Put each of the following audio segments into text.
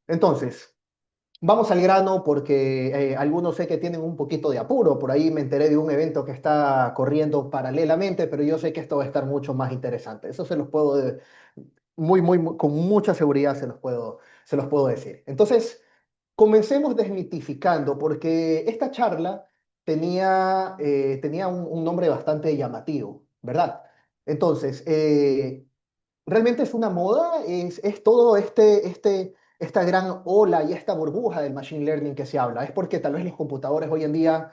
Entonces, vamos al grano porque algunos sé que tienen un poquito de apuro. Por ahí me enteré de un evento que está corriendo paralelamente, pero yo sé que esto va a estar mucho más interesante. Eso se los puedo, con mucha seguridad se los puedo decir. Entonces, comencemos desmitificando, porque esta charla tenía un nombre bastante llamativo, ¿verdad? Entonces, realmente es una moda, es todo esta gran ola y esta burbuja del machine learning que se habla. Es porque tal vez los computadores hoy en día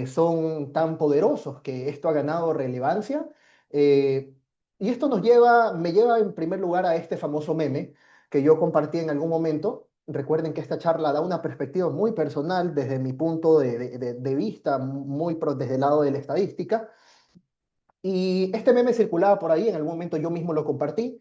son tan poderosos que esto ha ganado relevancia. eh, y esto me lleva en primer lugar a este famoso meme que yo compartí en algún momento. Recuerden que esta charla da una perspectiva muy personal desde mi punto de vista, desde el lado de la estadística. Y este meme circulaba por ahí, en algún momento yo mismo lo compartí,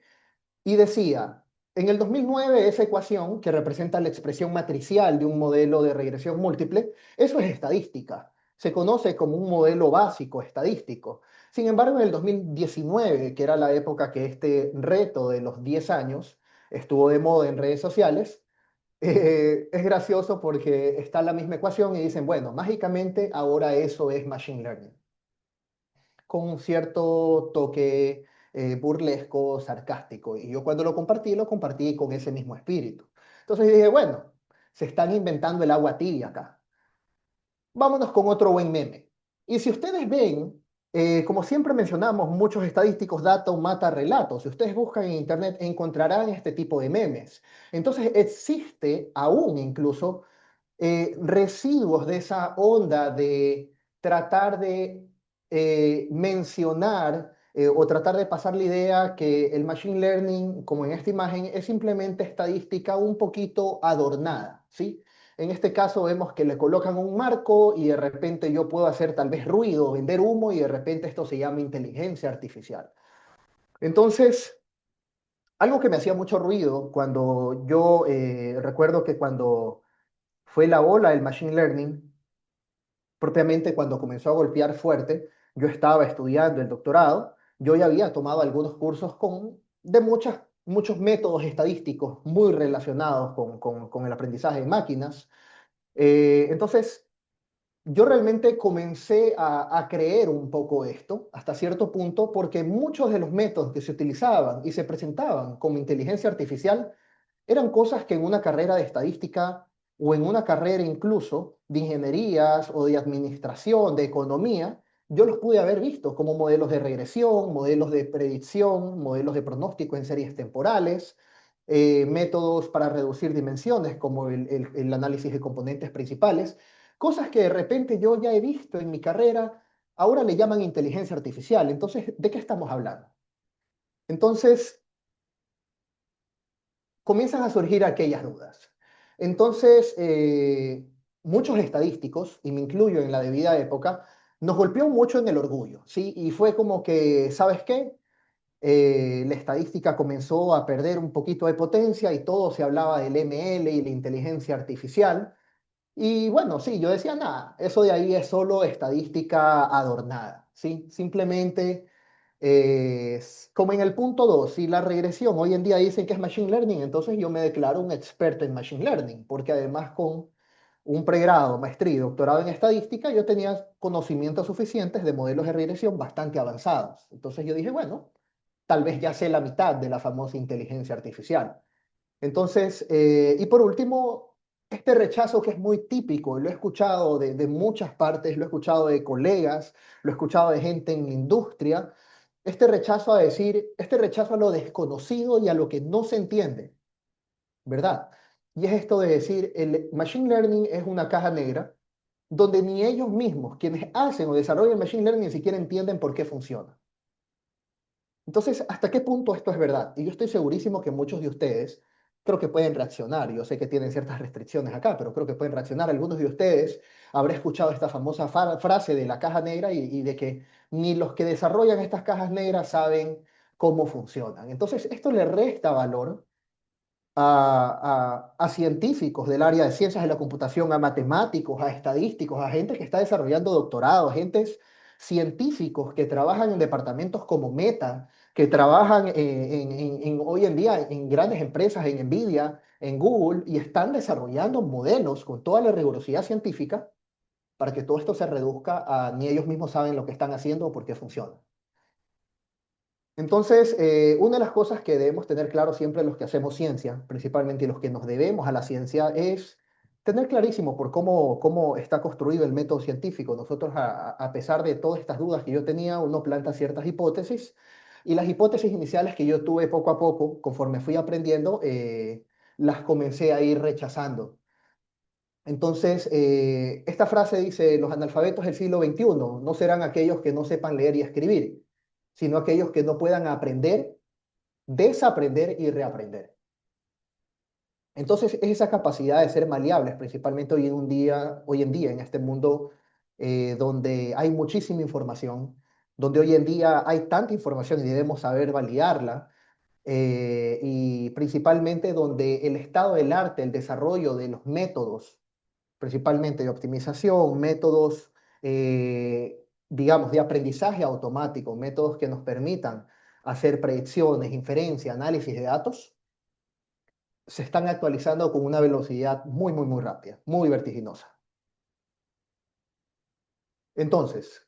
y decía, en el 2009 esa ecuación que representa la expresión matricial de un modelo de regresión múltiple, eso es estadística. Se conoce como un modelo básico estadístico. Sin embargo, en el 2019, que era la época que este reto de los 10 años estuvo de moda en redes sociales, es gracioso porque está la misma ecuación y dicen, bueno, mágicamente ahora eso es machine learning con un cierto toque burlesco, sarcástico. Y yo cuando lo compartí con ese mismo espíritu. Entonces dije, bueno, se están inventando el agua tibia acá. Vámonos con otro buen meme. Y si ustedes ven, como siempre mencionamos, muchos estadísticos, datos mata relatos. Si ustedes buscan en internet, encontrarán este tipo de memes. Entonces existe aún incluso residuos de esa onda de tratar de mencionar o tratar de pasar la idea que el machine learning, como en esta imagen, es simplemente estadística un poquito adornada, ¿sí? En este caso vemos que le colocan un marco y de repente yo puedo hacer tal vez ruido, vender humo y de repente esto se llama inteligencia artificial. Entonces, algo que me hacía mucho ruido cuando yo recuerdo que cuando fue la ola del machine learning, propiamente cuando comenzó a golpear fuerte, yo estaba estudiando el doctorado, yo ya había tomado algunos cursos de muchos métodos estadísticos muy relacionados con el aprendizaje de máquinas. Entonces, yo realmente comencé a creer un poco esto hasta cierto punto porque muchos de los métodos que se utilizaban y se presentaban como inteligencia artificial eran cosas que en una carrera de estadística o en una carrera incluso de ingenierías o de administración, de economía, yo los pude haber visto como modelos de regresión, modelos de predicción, modelos de pronóstico en series temporales, métodos para reducir dimensiones como el análisis de componentes principales, cosas que de repente yo ya he visto en mi carrera, ahora le llaman inteligencia artificial. Entonces, ¿de qué estamos hablando? Entonces, comienzan a surgir aquellas dudas. Entonces, muchos estadísticos, y me incluyo en la debida época, nos golpeó mucho en el orgullo, ¿sí? Y fue como que, ¿sabes qué? La estadística comenzó a perder un poquito de potencia y todo se hablaba del ML y la inteligencia artificial. Y bueno, sí, yo decía, nada, eso de ahí es solo estadística adornada, ¿sí? Simplemente, como en el punto 2 si la regresión hoy en día dicen que es Machine Learning, entonces yo me declaro un experto en Machine Learning, porque además con un pregrado, maestría y doctorado en estadística, yo tenía conocimientos suficientes de modelos de regresión bastante avanzados. Entonces yo dije, bueno, tal vez ya sé la mitad de la famosa inteligencia artificial. Entonces, y por último, este rechazo que es muy típico, lo he escuchado de muchas partes, lo he escuchado de colegas, lo he escuchado de gente en la industria, este rechazo a lo desconocido y a lo que no se entiende, ¿verdad? Y es esto de decir, el Machine Learning es una caja negra donde ni ellos mismos, quienes hacen o desarrollan el Machine Learning, ni siquiera entienden por qué funciona. Entonces, ¿hasta qué punto esto es verdad? Y yo estoy segurísimo que muchos de ustedes creo que pueden reaccionar. Yo sé que tienen ciertas restricciones acá, pero creo que pueden reaccionar. Algunos de ustedes habrán escuchado esta famosa frase de la caja negra y de que ni los que desarrollan estas cajas negras saben cómo funcionan. Entonces, esto le resta valor a científicos del área de ciencias de la computación, a matemáticos, a estadísticos, a gente que está desarrollando doctorados, agentes científicos que trabajan en departamentos como Meta, que trabajan hoy en día en grandes empresas, en Nvidia. en Google y están desarrollando modelos con toda la rigurosidad científica para que todo esto se reduzca a ni ellos mismos saben lo que están haciendo o por qué funciona. Entonces, una de las cosas que debemos tener claro siempre los que hacemos ciencia, principalmente los que nos debemos a la ciencia, es tener clarísimo por cómo está construido el método científico. Nosotros, a pesar de todas estas dudas que yo tenía, uno planta ciertas hipótesis y las hipótesis iniciales que yo tuve poco a poco, conforme fui aprendiendo, las comencé a ir rechazando. Entonces, esta frase dice, los analfabetos del siglo XXI no serán aquellos que no sepan leer y escribir, sino aquellos que no puedan aprender, desaprender y reaprender. Entonces, es esa capacidad de ser maleables, principalmente hoy en día, en este mundo donde hay muchísima información, donde hoy en día hay tanta información y debemos saber validarla, y principalmente donde el estado del arte, el desarrollo de los métodos principalmente de optimización, métodos, digamos, de aprendizaje automático, métodos que nos permitan hacer predicciones, inferencia, análisis de datos, se están actualizando con una velocidad muy rápida, muy vertiginosa. Entonces,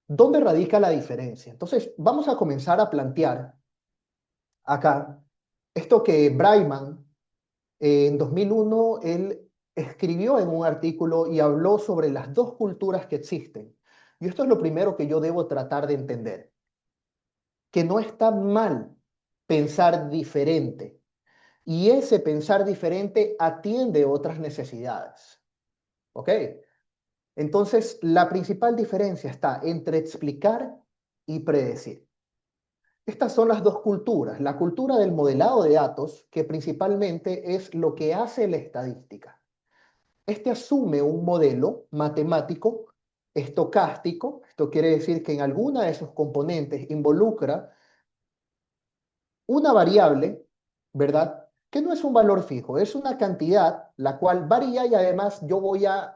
¿dónde radica la diferencia? Entonces, vamos a comenzar a plantear acá esto que Breiman en 2001 él escribió en un artículo y habló sobre las dos culturas que existen. Y esto es lo primero que yo debo tratar de entender, que no está mal pensar diferente. Y ese pensar diferente atiende otras necesidades. ¿Ok? Entonces, la principal diferencia está entre explicar y predecir. Estas son las dos culturas. La cultura del modelado de datos, que principalmente es lo que hace la estadística. Este asume un modelo matemático estocástico. Esto quiere decir que en alguna de sus componentes involucra una variable, ¿verdad? Que no es un valor fijo, es una cantidad la cual varía y además yo voy a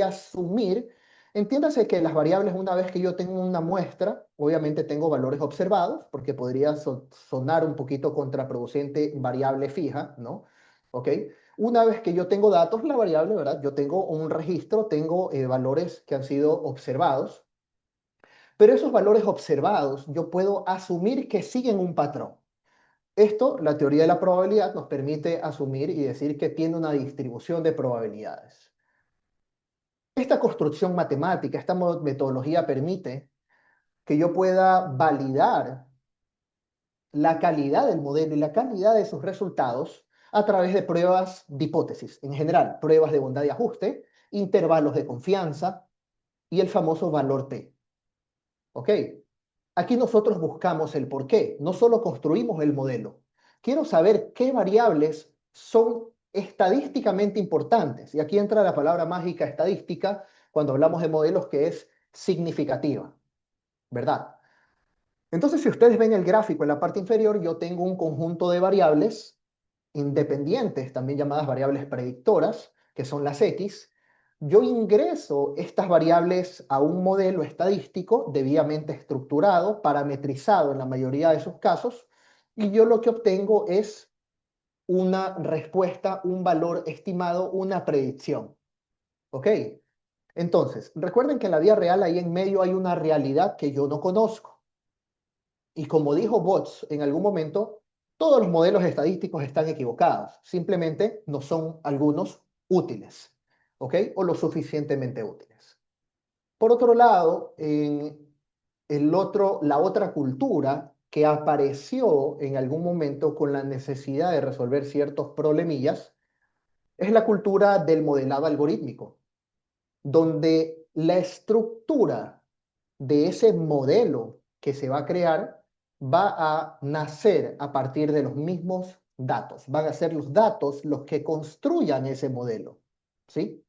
asumir, entiéndase que las variables una vez que yo tengo una muestra, obviamente tengo valores observados, porque podría sonar un poquito contraproducente variable fija, ¿no? ¿Ok? Una vez que yo tengo datos, la variable, ¿verdad? Yo tengo un registro, tengo valores que han sido observados, pero esos valores observados yo puedo asumir que siguen un patrón. Esto, la teoría de la probabilidad, nos permite asumir y decir que tiene una distribución de probabilidades. Esta construcción matemática, esta metodología permite que yo pueda validar la calidad del modelo y la calidad de sus resultados a través de pruebas de hipótesis, en general, pruebas de bondad y ajuste, intervalos de confianza y el famoso valor T. ¿Ok? Aquí nosotros buscamos el por qué, no solo construimos el modelo. Quiero saber qué variables son estadísticamente importantes. Y aquí entra la palabra mágica estadística cuando hablamos de modelos que es significativa, ¿verdad? Entonces, si ustedes ven el gráfico en la parte inferior, yo tengo un conjunto de variables independientes, también llamadas variables predictoras, que son las X. Yo ingreso estas variables a un modelo estadístico debidamente estructurado, parametrizado en la mayoría de sus casos, y yo lo que obtengo es una respuesta, un valor estimado, una predicción. ¿Ok? Entonces, recuerden que en la vida real ahí en medio hay una realidad que yo no conozco. Y como dijo Botts en algún momento, todos los modelos estadísticos están equivocados, simplemente no son algunos útiles, ¿ok? O lo suficientemente útiles. Por otro lado, la otra cultura que apareció en algún momento con la necesidad de resolver ciertos problemillas es la cultura del modelado algorítmico, donde la estructura de ese modelo que se va a crear va a nacer a partir de los mismos datos. Van a ser los datos los que construyan ese modelo. ¿Sí?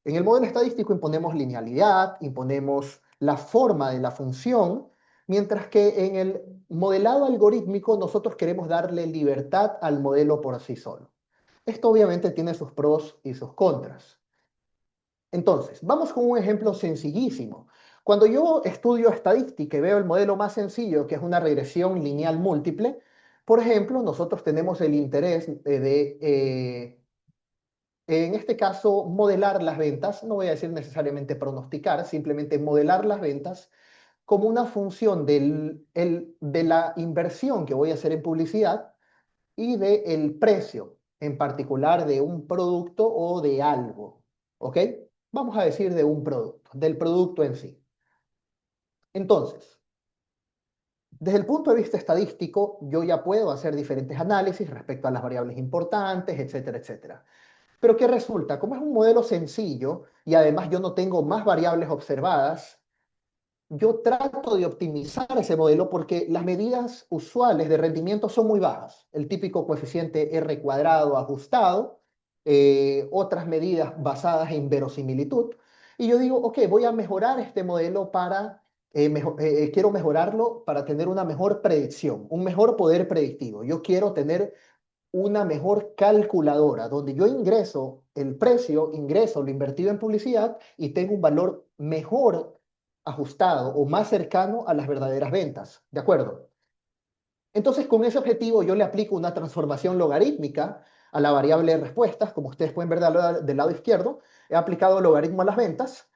En el modelo estadístico imponemos linealidad, imponemos la forma de la función, mientras que en el modelado algorítmico nosotros queremos darle libertad al modelo por sí solo. Esto obviamente tiene sus pros y sus contras. Entonces, vamos con un ejemplo sencillísimo. Cuando yo estudio estadística y veo el modelo más sencillo, que es una regresión lineal múltiple, Por ejemplo, nosotros tenemos el interés en este caso, modelar las ventas, no voy a decir necesariamente pronosticar, simplemente modelar las ventas como una función de la inversión que voy a hacer en publicidad y del precio, en particular de un producto o de algo. ¿Ok? Vamos a decir de un producto, del producto en sí. Entonces, desde el punto de vista estadístico, yo ya puedo hacer diferentes análisis respecto a las variables importantes, etcétera, etcétera. Pero ¿qué resulta? Como es un modelo sencillo y además yo no tengo más variables observadas, yo trato de optimizar ese modelo porque las medidas usuales de rendimiento son muy bajas. El típico coeficiente R cuadrado ajustado, otras medidas basadas en verosimilitud. Y yo digo, ok, voy a mejorar este modelo quiero mejorarlo para tener una mejor predicción, un mejor poder predictivo. Yo quiero tener una mejor calculadora, donde yo ingreso el precio, ingreso lo invertido en publicidad y tengo un valor mejor ajustado o más cercano a las verdaderas ventas. ¿De acuerdo? Entonces, con ese objetivo, yo le aplico una transformación logarítmica a la variable de respuestas. Como ustedes pueden ver del lado izquierdo, he aplicado logaritmo a las ventas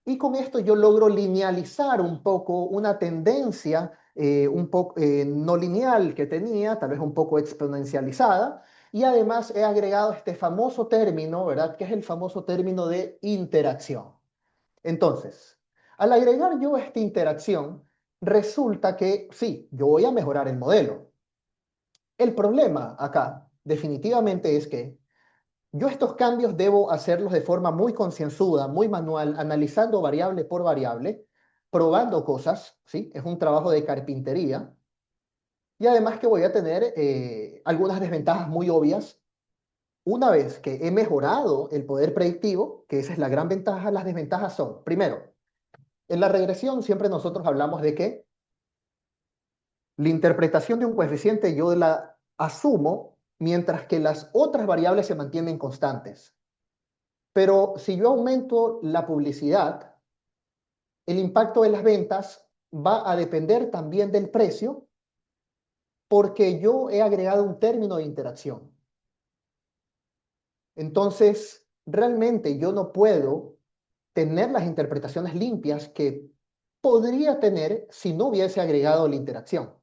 y con esto yo logro linealizar un poco una tendencia un poco no lineal que tenía, tal vez un poco exponencializada, y además he agregado este famoso término, ¿verdad? Que es el famoso término de interacción. Entonces, al agregar yo esta interacción, resulta que sí, yo voy a mejorar el modelo. El problema acá definitivamente es que yo estos cambios debo hacerlos de forma muy concienzuda, muy manual, analizando variable por variable, probando cosas, ¿sí? Es un trabajo de carpintería. Y además que voy a tener algunas desventajas muy obvias. Una vez que he mejorado el poder predictivo, que esa es la gran ventaja, las desventajas son, primero, en la regresión siempre nosotros hablamos de que la interpretación de un coeficiente yo la asumo mientras que las otras variables se mantienen constantes. Pero si yo aumento la publicidad, el impacto de las ventas va a depender también del precio porque yo he agregado un término de interacción. Entonces, realmente yo no puedo tener las interpretaciones limpias que podría tener si no hubiese agregado la interacción.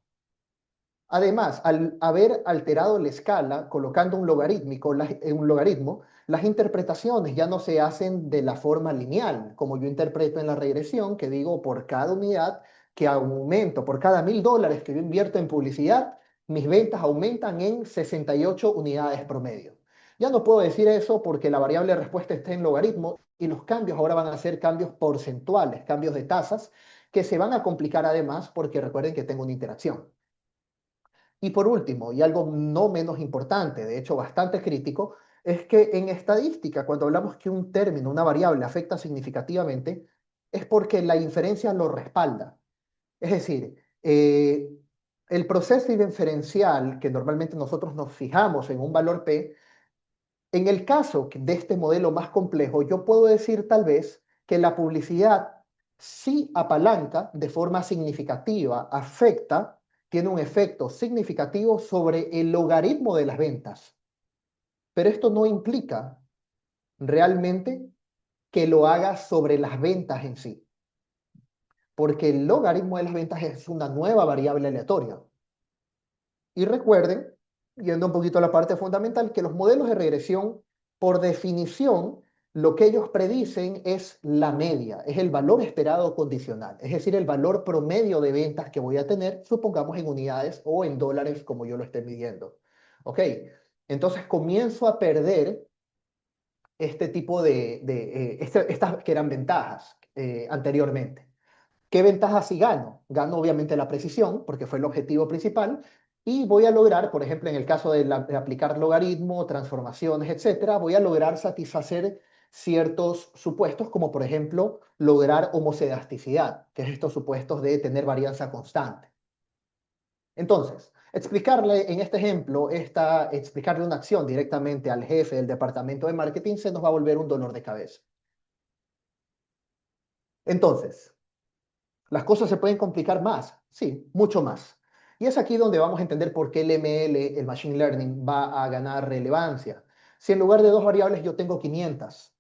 Además, al haber alterado la escala, colocando un logaritmo, las interpretaciones ya no se hacen de la forma lineal, como yo interpreto en la regresión, que digo por cada unidad que aumento, por cada $1000 que yo invierto en publicidad, mis ventas aumentan en 68 unidades promedio. Ya no puedo decir eso porque la variable de respuesta está en logaritmo y los cambios ahora van a ser cambios porcentuales, cambios de tasas, que se van a complicar además porque recuerden que tengo una interacción. Y por último, y algo no menos importante, de hecho bastante crítico, es que en estadística, cuando hablamos que un término, una variable afecta significativamente, es porque la inferencia lo respalda. Es decir, el proceso inferencial que normalmente nosotros nos fijamos en un valor P, en el caso de este modelo más complejo, yo puedo decir tal vez que la publicidad sí apalanca de forma significativa, afecta, tiene un efecto significativo sobre el logaritmo de las ventas. Pero esto no implica realmente que lo haga sobre las ventas en sí, porque el logaritmo de las ventas es una nueva variable aleatoria. Y recuerden, yendo un poquito a la parte fundamental, que los modelos de regresión, por definición, lo que ellos predicen es la media, es el valor esperado condicional, es decir, el valor promedio de ventas que voy a tener, supongamos en unidades o en dólares, como yo lo esté midiendo. ¿Ok? Entonces comienzo a perder este tipo estas que eran ventajas anteriormente. ¿Qué ventajas sí gano? Gano obviamente la precisión, porque fue el objetivo principal, y voy a lograr, por ejemplo, en el caso de aplicar logaritmo, transformaciones, etcétera, voy a lograr satisfacer ciertos supuestos, como por ejemplo lograr homocedasticidad, que es estos supuestos de tener varianza constante. Entonces, explicarle en este ejemplo, explicarle una acción directamente al jefe del departamento de marketing se nos va a volver un dolor de cabeza. Entonces, ¿las cosas se pueden complicar más? Sí, mucho más. Y es aquí donde vamos a entender por qué el ML, el Machine Learning, va a ganar relevancia. Si en lugar de dos variables yo tengo 500,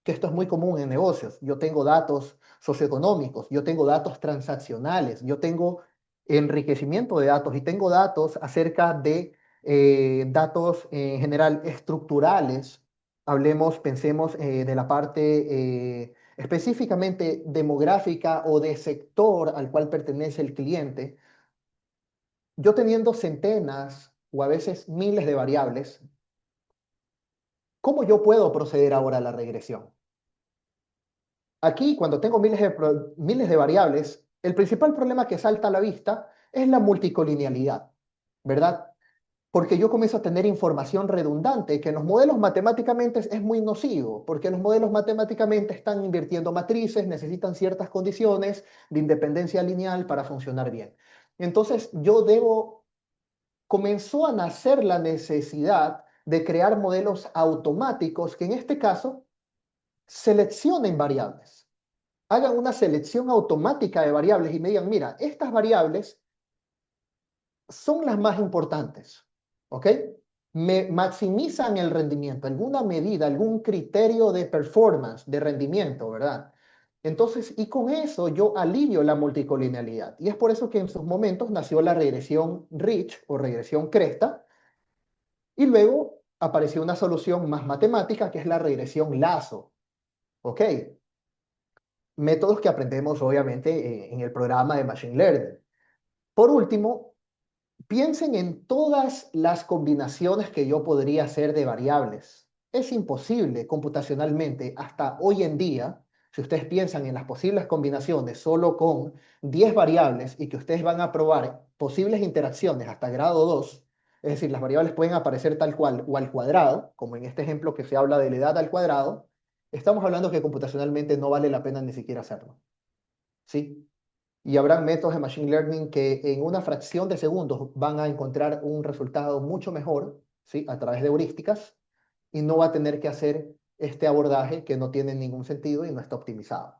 que esto es muy común en negocios. Yo tengo datos socioeconómicos, yo tengo datos transaccionales, yo tengo enriquecimiento de datos y tengo datos acerca de datos en general estructurales. Hablemos, pensemos de la parte específicamente demográfica o de sector al cual pertenece el cliente. Yo teniendo centenas o a veces miles de variables, ¿cómo yo puedo proceder ahora a la regresión? Aquí, cuando tengo miles de variables, el principal problema que salta a la vista es la multicolinealidad, ¿verdad? Porque yo comienzo a tener información redundante que en los modelos matemáticamente es muy nocivo, porque los modelos matemáticamente están invirtiendo matrices, necesitan ciertas condiciones de independencia lineal para funcionar bien. Entonces, comenzó a nacer la necesidad de crear modelos automáticos que en este caso seleccionen variables, hagan una selección automática de variables y me digan, mira, estas variables son las más importantes, ¿ok? Me maximizan el rendimiento, alguna medida, algún criterio de performance, de rendimiento, ¿verdad? Entonces, y con eso yo alivio la multicolinealidad. Y es por eso que en sus momentos nació la regresión Rich o regresión Cresta, y luego apareció una solución más matemática que es la regresión Lazo, ¿ok? Métodos que aprendemos obviamente en el programa de Machine Learning. Por último, piensen en todas las combinaciones que yo podría hacer de variables. Es imposible computacionalmente hasta hoy en día, si ustedes piensan en las posibles combinaciones solo con 10 variables y que ustedes van a probar posibles interacciones hasta grado 2, es decir, las variables pueden aparecer tal cual o al cuadrado, como en este ejemplo que se habla de la edad al cuadrado, estamos hablando que computacionalmente no vale la pena ni siquiera hacerlo. ¿Sí? Y habrán métodos de Machine Learning que en una fracción de segundos van a encontrar un resultado mucho mejor, ¿sí? A través de heurísticas y no va a tener que hacer este abordaje que no tiene ningún sentido y no está optimizado.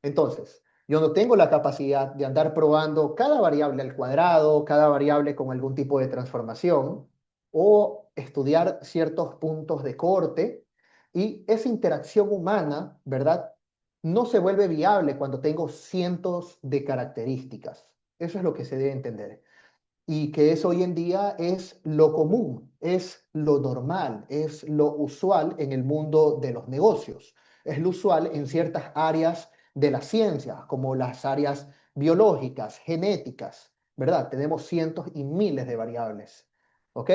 Entonces, yo no tengo la capacidad de andar probando cada variable al cuadrado, cada variable con algún tipo de transformación, o estudiar ciertos puntos de corte, y esa interacción humana, ¿verdad? No se vuelve viable cuando tengo cientos de características. Eso es lo que se debe entender y que es hoy en día es lo común, es lo normal, es lo usual en el mundo de los negocios. Es lo usual en ciertas áreas de la ciencia, como las áreas biológicas, genéticas, ¿verdad? Tenemos cientos y miles de variables. ¿Ok?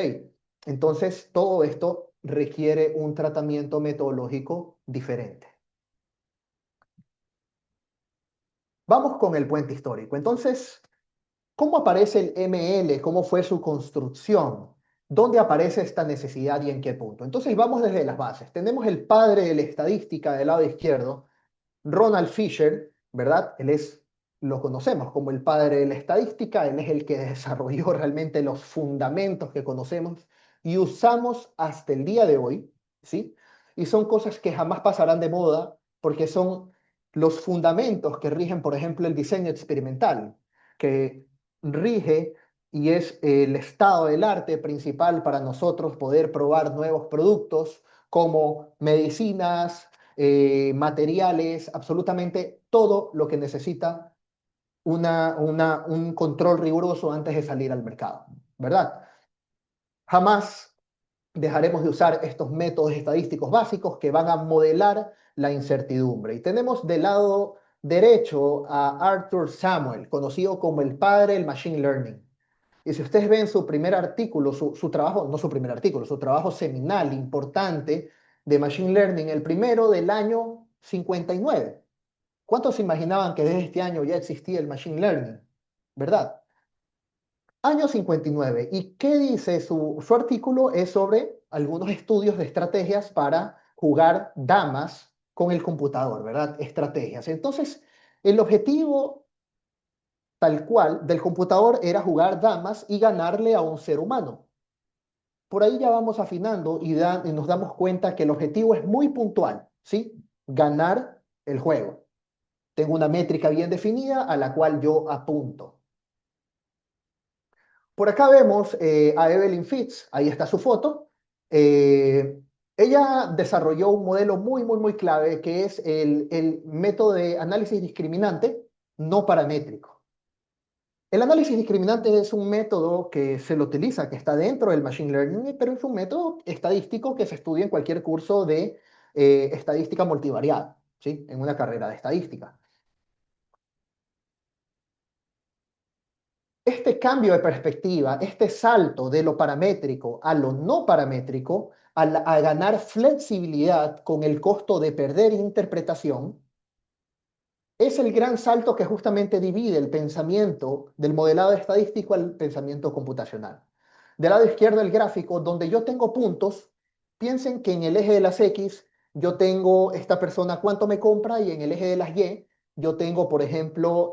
Entonces, todo esto requiere un tratamiento metodológico diferente. Vamos con el puente histórico. Entonces, ¿cómo aparece el ML? ¿Cómo fue su construcción? ¿Dónde aparece esta necesidad y en qué punto? Entonces vamos desde las bases. Tenemos el padre de la estadística del lado izquierdo, Ronald Fisher, ¿verdad? Lo conocemos como el padre de la estadística, él es el que desarrolló realmente los fundamentos que conocemos y usamos hasta el día de hoy, ¿sí? Y son cosas que jamás pasarán de moda porque son los fundamentos que rigen, por ejemplo, el diseño experimental, que rige y es el estado del arte principal para nosotros poder probar nuevos productos como medicinas, materiales, absolutamente todo lo que necesita un control riguroso antes de salir al mercado, ¿verdad? Jamás dejaremos de usar estos métodos estadísticos básicos que van a modelar la incertidumbre. Y tenemos del lado derecho a Arthur Samuel, conocido como el padre del Machine Learning. Y si ustedes ven su primer artículo, su trabajo, no su primer artículo, su trabajo seminal importante de Machine Learning, el primero del año 59. ¿Cuántos se imaginaban que desde este año ya existía el Machine Learning? ¿Verdad? Año 59. ¿Y qué dice su artículo? Es sobre algunos estudios de estrategias para jugar damas con el computador, ¿verdad? Estrategias. Entonces, el objetivo tal cual del computador era jugar damas y ganarle a un ser humano. Por ahí ya vamos afinando y nos damos cuenta que el objetivo es muy puntual, ¿sí? Ganar el juego. Tengo una métrica bien definida a la cual yo apunto. Por acá vemos a Evelyn Fitz, ahí está su foto. Eh, Ella desarrolló un modelo muy clave que es el método de análisis discriminante no paramétrico. El análisis discriminante es un método que se lo utiliza, que está dentro del Machine Learning, pero es un método estadístico que se estudia en cualquier curso de estadística multivariada, ¿sí? En una carrera de estadística. Este cambio de perspectiva, este salto de lo paramétrico a lo no paramétrico, a ganar flexibilidad con el costo de perder interpretación, es el gran salto que justamente divide el pensamiento del modelado estadístico al pensamiento computacional. Del lado izquierdo del gráfico, donde yo tengo puntos, piensen que en el eje de las X yo tengo esta persona cuánto me compra y en el eje de las Y yo tengo, por ejemplo,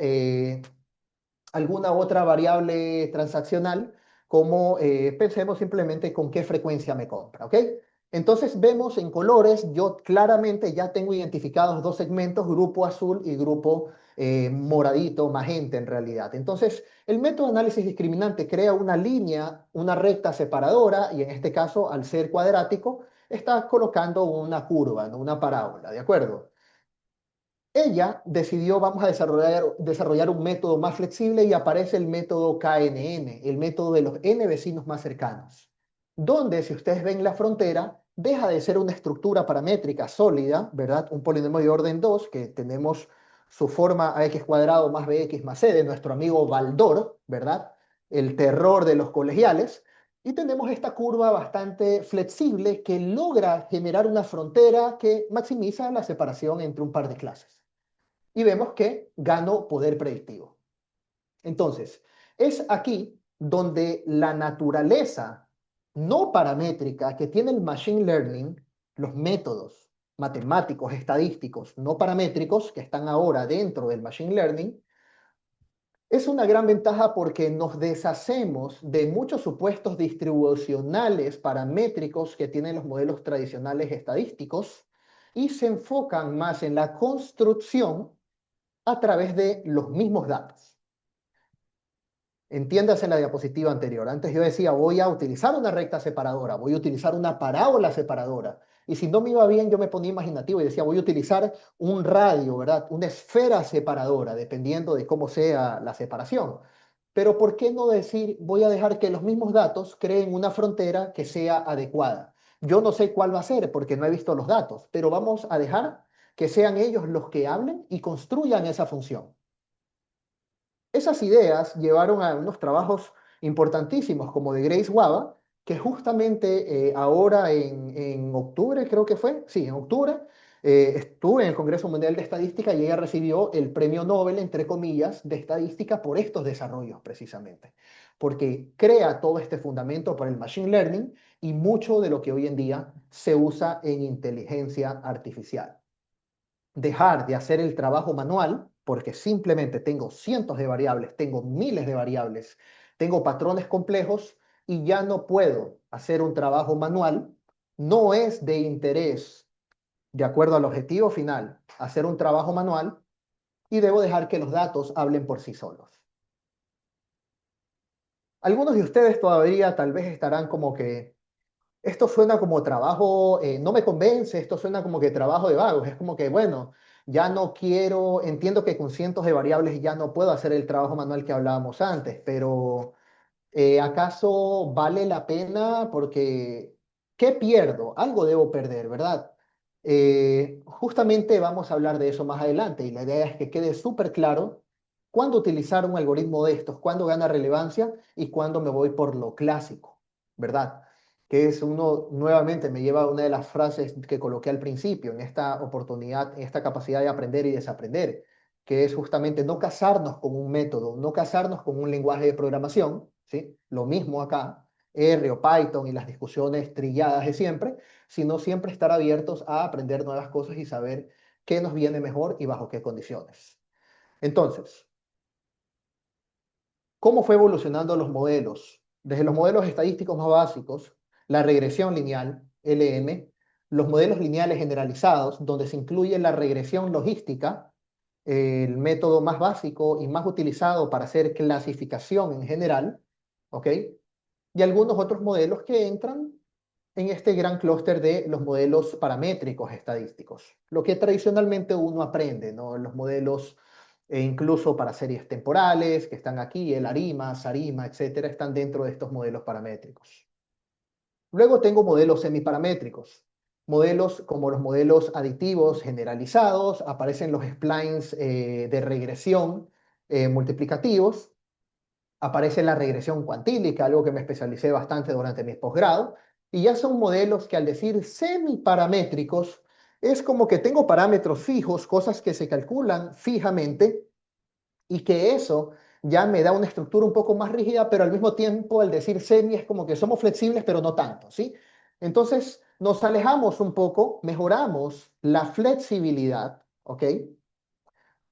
alguna otra variable transaccional, como pensemos simplemente con qué frecuencia me compra, ¿ok? Entonces vemos en colores, yo claramente ya tengo identificados dos segmentos, grupo azul y grupo moradito, magenta en realidad. Entonces, el método de análisis discriminante crea una línea, una recta separadora, y en este caso, al ser cuadrático, está colocando una curva, ¿no? Una parábola, ¿de acuerdo? Ella decidió, vamos a desarrollar un método más flexible y aparece el método KNN, el método de los n vecinos más cercanos, donde si ustedes ven la frontera, deja de ser una estructura paramétrica sólida, ¿verdad? Un polinomio de orden 2 que tenemos su forma ax cuadrado más bx más c de nuestro amigo Baldor, ¿verdad? El terror de los colegiales. Y tenemos esta curva bastante flexible que logra generar una frontera que maximiza la separación entre un par de clases y vemos que gano poder predictivo. Entonces, es aquí donde la naturaleza no paramétrica que tiene el Machine Learning, los métodos matemáticos, estadísticos no paramétricos que están ahora dentro del Machine Learning, es una gran ventaja porque nos deshacemos de muchos supuestos distribucionales paramétricos que tienen los modelos tradicionales estadísticos y se enfocan más en la construcción a través de los mismos datos. Entiéndase la diapositiva anterior. Antes yo decía, voy a utilizar una recta separadora, voy a utilizar una parábola separadora. Y si no me iba bien, yo me ponía imaginativo y decía, voy a utilizar un radio, ¿verdad? Una esfera separadora, dependiendo de cómo sea la separación. Pero ¿por qué no decir, voy a dejar que los mismos datos creen una frontera que sea adecuada? Yo no sé cuál va a ser porque no he visto los datos, pero vamos a dejar que sean ellos los que hablen y construyan esa función. Esas ideas llevaron a unos trabajos importantísimos como de Grace Waba, que justamente ahora en octubre, creo que fue, sí, en octubre, estuve en el Congreso Mundial de Estadística y ella recibió el premio Nobel, entre comillas, de estadística por estos desarrollos precisamente, porque crea todo este fundamento para el Machine Learning y mucho de lo que hoy en día se usa en inteligencia artificial. Dejar de hacer el trabajo manual, porque simplemente tengo cientos de variables, tengo miles de variables, tengo patrones complejos y ya no puedo hacer un trabajo manual, no es de interés, de acuerdo al objetivo final, hacer un trabajo manual y debo dejar que los datos hablen por sí solos. Algunos de ustedes todavía tal vez estarán como que esto suena como trabajo, no me convence, esto suena como que trabajo de vagos, es como que, bueno, ya no quiero, entiendo que con cientos de variables ya no puedo hacer el trabajo manual que hablábamos antes, pero ¿acaso vale la pena? Porque, ¿qué pierdo? Algo debo perder, ¿verdad? Justamente vamos a hablar de eso más adelante y la idea es que quede súper claro cuándo utilizar un algoritmo de estos, cuándo gana relevancia y cuándo me voy por lo clásico, ¿verdad? Que es uno, nuevamente me lleva a una de las frases que coloqué al principio, en esta oportunidad, en esta capacidad de aprender y desaprender, que es justamente no casarnos con un método, no casarnos con un lenguaje de programación, ¿sí? Lo mismo acá, R o Python y las discusiones trilladas de siempre, sino siempre estar abiertos a aprender nuevas cosas y saber qué nos viene mejor y bajo qué condiciones. Entonces, ¿cómo fue evolucionando los modelos? Desde los modelos estadísticos más básicos, la regresión lineal, LM, los modelos lineales generalizados, donde se incluye la regresión logística, el método más básico y más utilizado para hacer clasificación en general, ¿ok? Y algunos otros modelos que entran en este gran clúster de los modelos paramétricos estadísticos, lo que tradicionalmente uno aprende, ¿no? Los modelos, incluso para series temporales, que están aquí, el ARIMA, SARIMA, etcétera, están dentro de estos modelos paramétricos. Luego tengo modelos semiparamétricos, modelos como los modelos aditivos generalizados, aparecen los splines de regresión multiplicativos, aparece la regresión cuantílica, algo que me especialicé bastante durante mi posgrado, y ya son modelos que al decir semiparamétricos, es como que tengo parámetros fijos, cosas que se calculan fijamente, y que eso ya me da una estructura un poco más rígida, pero al mismo tiempo al decir semi es como que somos flexibles, pero no tanto, ¿sí? Entonces nos alejamos un poco, mejoramos la flexibilidad, ¿ok?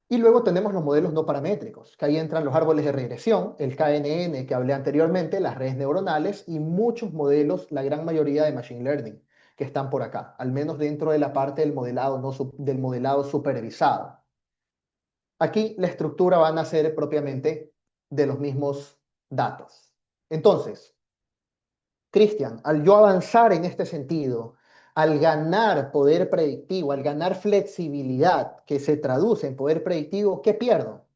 Y luego tenemos los modelos no paramétricos, que ahí entran los árboles de regresión, el KNN que hablé anteriormente, las redes neuronales y muchos modelos, la gran mayoría de Machine Learning, que están por acá, al menos dentro de la parte del modelado, no, del modelado supervisado. Aquí la estructura va a nacer propiamente de los mismos datos. Entonces, Cristian, al yo avanzar en este sentido, al ganar poder predictivo, al ganar flexibilidad que se traduce en poder predictivo, ¿qué pierdo?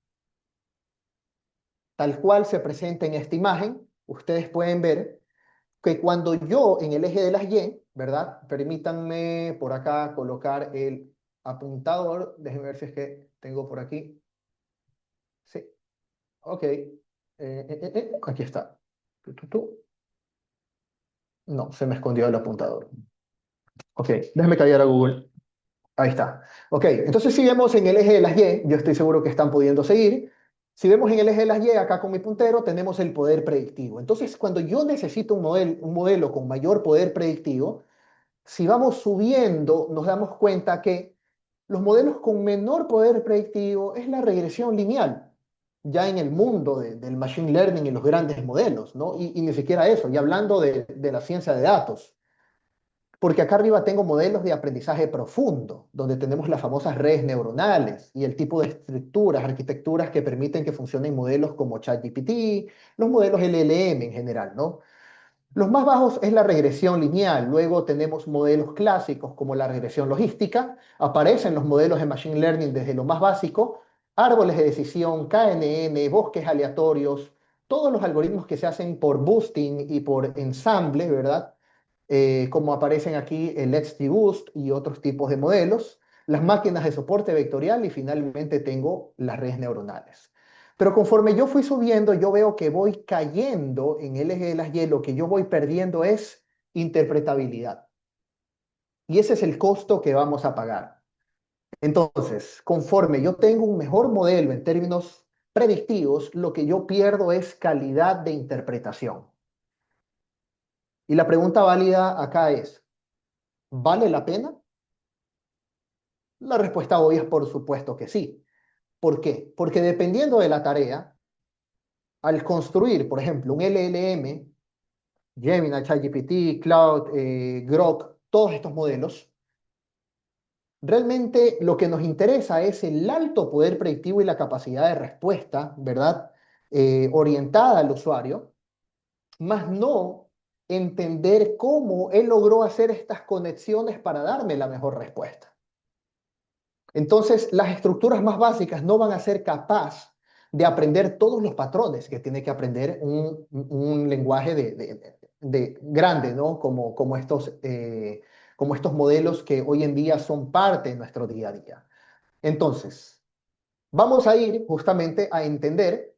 Tal cual se presenta en esta imagen, ustedes pueden ver que cuando yo en el eje de las Y, ¿verdad? Permítanme por acá colocar el apuntador, déjenme ver si es que tengo por aquí. Sí, ok. Aquí está. No, se me escondió el apuntador. Ok, déjeme callar a Google. Ahí está. Ok, entonces si vemos en el eje de las Y, yo estoy seguro que están pudiendo seguir. Si vemos en el eje de las Y, acá con mi puntero, tenemos el poder predictivo. Entonces, cuando yo necesito un modelo con mayor poder predictivo, si vamos subiendo, nos damos cuenta que los modelos con menor poder predictivo es la regresión lineal, ya en el mundo del machine learning y los grandes modelos, ¿no? Y ni siquiera eso, y hablando de la ciencia de datos. Porque acá arriba tengo modelos de aprendizaje profundo, donde tenemos las famosas redes neuronales y el tipo de estructuras, arquitecturas que permiten que funcionen modelos como ChatGPT, los modelos LLM en general, ¿no? Los más bajos es la regresión lineal, luego tenemos modelos clásicos como la regresión logística, aparecen los modelos de Machine Learning desde lo más básico, árboles de decisión, KNN, bosques aleatorios, todos los algoritmos que se hacen por boosting y por ensamble, ¿verdad? Como aparecen aquí el XGBoost y otros tipos de modelos, las máquinas de soporte vectorial y finalmente tengo las redes neuronales. Pero conforme yo fui subiendo, yo veo que voy cayendo en el eje de las Y, lo que yo voy perdiendo es interpretabilidad. Y ese es el costo que vamos a pagar. Entonces, conforme yo tengo un mejor modelo en términos predictivos, lo que yo pierdo es calidad de interpretación. Y la pregunta válida acá es, ¿vale la pena? La respuesta obvia es por supuesto que sí. ¿Por qué? Porque dependiendo de la tarea, al construir, por ejemplo, un LLM, Gemini, ChatGPT, Cloud, Grok, todos estos modelos, realmente lo que nos interesa es el alto poder predictivo y la capacidad de respuesta, ¿verdad? Orientada al usuario, más no entender cómo él logró hacer estas conexiones para darme la mejor respuesta. Entonces, las estructuras más básicas no van a ser capaz de aprender todos los patrones que tiene que aprender un lenguaje de grande, ¿no? Como estos modelos que hoy en día son parte de nuestro día a día. Entonces, vamos a ir justamente a entender,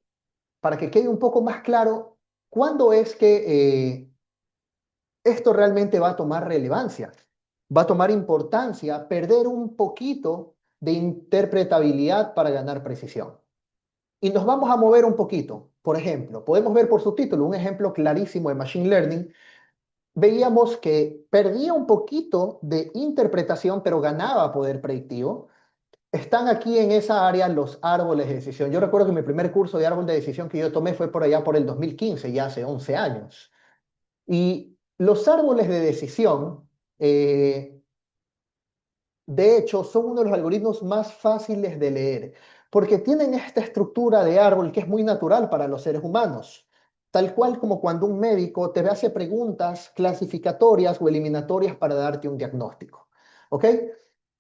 para que quede un poco más claro, cuándo es que esto realmente va a tomar relevancia, va a tomar importancia, perder un poquito de interpretabilidad para ganar precisión. Y nos vamos a mover un poquito. Por ejemplo, podemos ver por subtítulo un ejemplo clarísimo de Machine Learning. Veíamos que perdía un poquito de interpretación, pero ganaba poder predictivo. Están aquí en esa área los árboles de decisión. Yo recuerdo que mi primer curso de árbol de decisión que yo tomé fue por allá por el 2015, ya hace 11 años. Y los árboles de decisión, de hecho, son uno de los algoritmos más fáciles de leer, porque tienen esta estructura de árbol que es muy natural para los seres humanos. tal cual como cuando un médico te hace preguntas clasificatorias o eliminatorias para darte un diagnóstico. ¿Ok?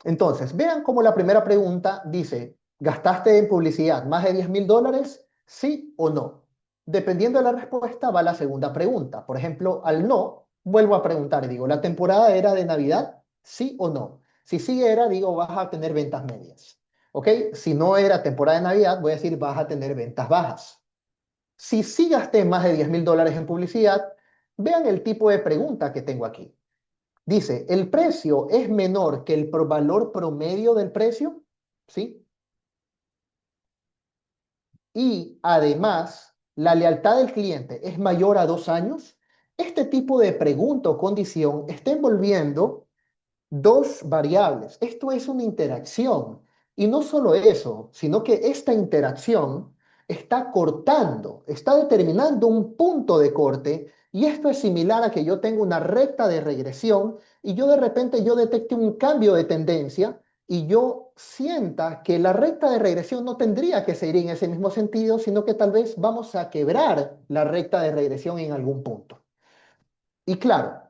Entonces, vean cómo la primera pregunta dice, ¿gastaste en publicidad más de $10,000? ¿Sí o no? Dependiendo de la respuesta, va la segunda pregunta. Por ejemplo, al no, vuelvo a preguntar y digo, ¿la temporada era de Navidad? ¿Sí o no? Si sí era, digo, vas a tener ventas medias. ¿Ok? Si no era temporada de Navidad, voy a decir, vas a tener ventas bajas. Si sí gasté más de $10,000 en publicidad, vean el tipo de pregunta que tengo aquí. Dice, ¿el precio es menor que el valor promedio del precio? ¿Sí? Y además, ¿la lealtad del cliente es mayor a 2 años? Este tipo de pregunta o condición está envolviendo dos variables. Esto es una interacción. Y no solo eso, sino que esta interacción está cortando, está determinando un punto de corte. Y esto es similar a que yo tengo una recta de regresión y yo de repente yo detecte un cambio de tendencia y yo sienta que la recta de regresión no tendría que seguir en ese mismo sentido, sino que tal vez vamos a quebrar la recta de regresión en algún punto. Y claro,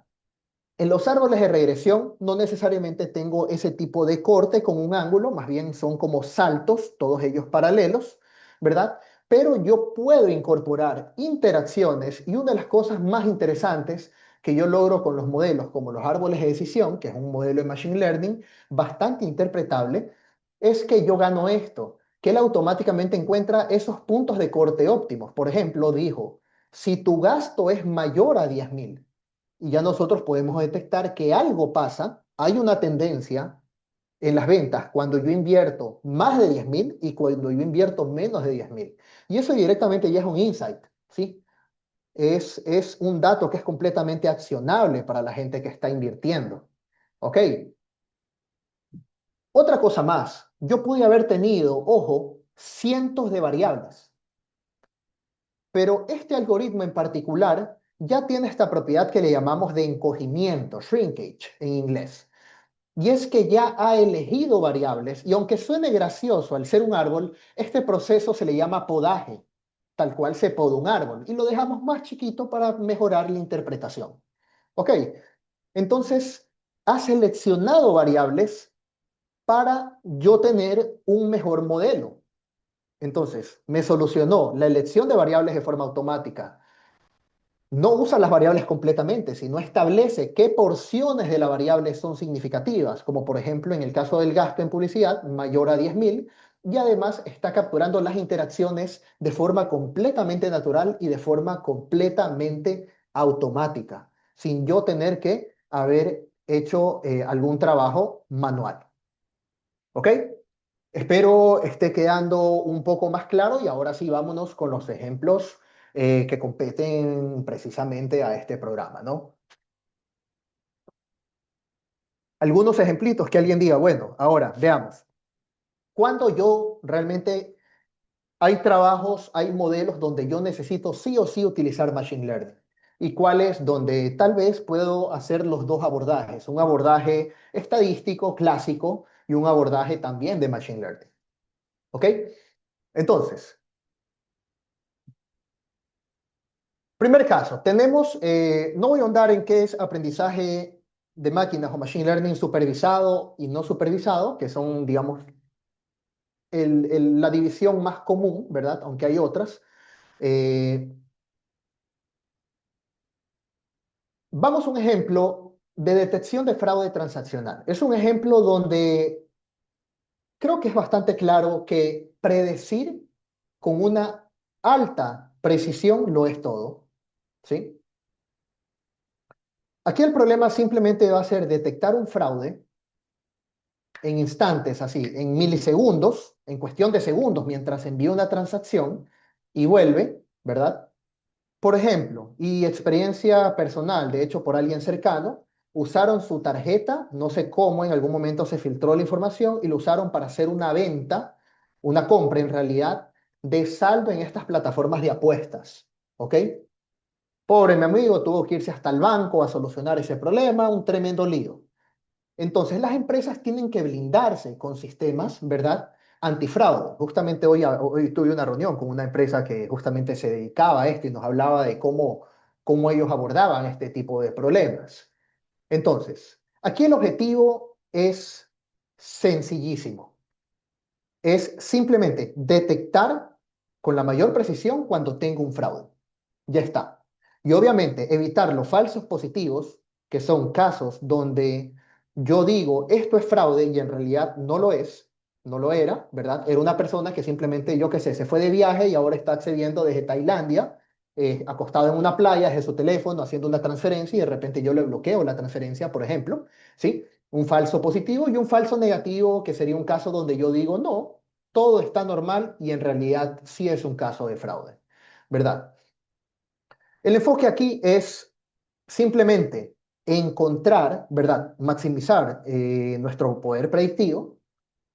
en los árboles de regresión no necesariamente tengo ese tipo de corte con un ángulo, más bien son como saltos, todos ellos paralelos, ¿verdad? Pero yo puedo incorporar interacciones y una de las cosas más interesantes que yo logro con los modelos como los árboles de decisión, que es un modelo de Machine Learning bastante interpretable, es que yo gano esto, que él automáticamente encuentra esos puntos de corte óptimos. Por ejemplo, dijo, si tu gasto es mayor a 10,000, y ya nosotros podemos detectar que algo pasa, hay una tendencia en las ventas cuando yo invierto más de 10,000 y cuando yo invierto menos de 10,000. Y eso directamente ya es un insight, ¿sí? Es un dato que es completamente accionable para la gente que está invirtiendo. ¿Ok? Otra cosa más, yo pude haber tenido, ojo, cientos de variables, pero este algoritmo en particular ya tiene esta propiedad que le llamamos de encogimiento, shrinkage en inglés. Y es que ya ha elegido variables y aunque suene gracioso al ser un árbol, este proceso se le llama podaje, tal cual se poda un árbol y lo dejamos más chiquito para mejorar la interpretación. Ok, entonces ha seleccionado variables para yo tener un mejor modelo. Entonces, me solucionó la elección de variables de forma automática. No usa las variables completamente, sino establece qué porciones de la variable son significativas, como por ejemplo en el caso del gasto en publicidad mayor a 10,000, y además está capturando las interacciones de forma completamente natural y de forma completamente automática, sin yo tener que haber hecho algún trabajo manual. ¿Ok? Espero esté quedando un poco más claro y ahora sí vámonos con los ejemplos que competen precisamente a este programa, ¿no? Algunos ejemplitos que alguien diga, bueno, ahora veamos, cuando yo realmente hay trabajos, hay modelos donde yo necesito sí o sí utilizar Machine Learning y cuáles donde tal vez puedo hacer los dos abordajes, un abordaje estadístico clásico y un abordaje también de Machine Learning, ¿ok? Entonces, primer caso, tenemos, no voy a ahondar en qué es aprendizaje de máquinas o machine learning supervisado y no supervisado, que son, digamos, la división más común, ¿verdad? Aunque hay otras. Eh, Vamos a un ejemplo de detección de fraude transaccional. Es un ejemplo donde creo que es bastante claro que predecir con una alta precisión lo es todo, ¿sí? Aquí el problema simplemente va a ser detectar un fraude en instantes, así, en milisegundos, en cuestión de segundos, mientras envía una transacción y vuelve, ¿verdad? Por ejemplo, y experiencia personal, de hecho por alguien cercano, usaron su tarjeta, no sé cómo, en algún momento se filtró la información y lo usaron para hacer una venta, una compra en realidad, de saldo en estas plataformas de apuestas, ¿ok? Pobre mi amigo, tuvo que irse hasta el banco a solucionar ese problema, un tremendo lío. Entonces las empresas tienen que blindarse con sistemas, ¿verdad? antifraude. Justamente hoy tuve una reunión con una empresa que justamente se dedicaba a esto y nos hablaba de cómo ellos abordaban este tipo de problemas. Entonces, aquí el objetivo es sencillísimo. Es simplemente detectar con la mayor precisión cuando tengo un fraude. Ya está. Y obviamente evitar los falsos positivos, que son casos donde yo digo esto es fraude y en realidad no lo es, no lo era, ¿verdad? Era una persona que simplemente, yo qué sé, se fue de viaje y ahora está accediendo desde Tailandia, acostado en una playa, desde su teléfono, haciendo una transferencia y de repente yo le bloqueo la transferencia, por ejemplo, ¿sí? Un falso positivo y un falso negativo, que sería un caso donde yo digo no, todo está normal y en realidad sí es un caso de fraude, ¿verdad? El enfoque aquí es simplemente encontrar, ¿verdad? Maximizar nuestro poder predictivo,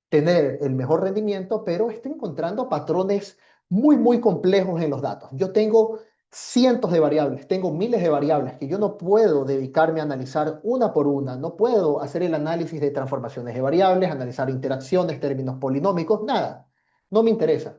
tener el mejor rendimiento, pero está encontrando patrones muy, muy complejos en los datos. Yo tengo cientos de variables, tengo miles de variables que yo no puedo dedicarme a analizar una por una, no puedo hacer el análisis de transformaciones de variables, analizar interacciones, términos polinómicos, nada. No me interesa.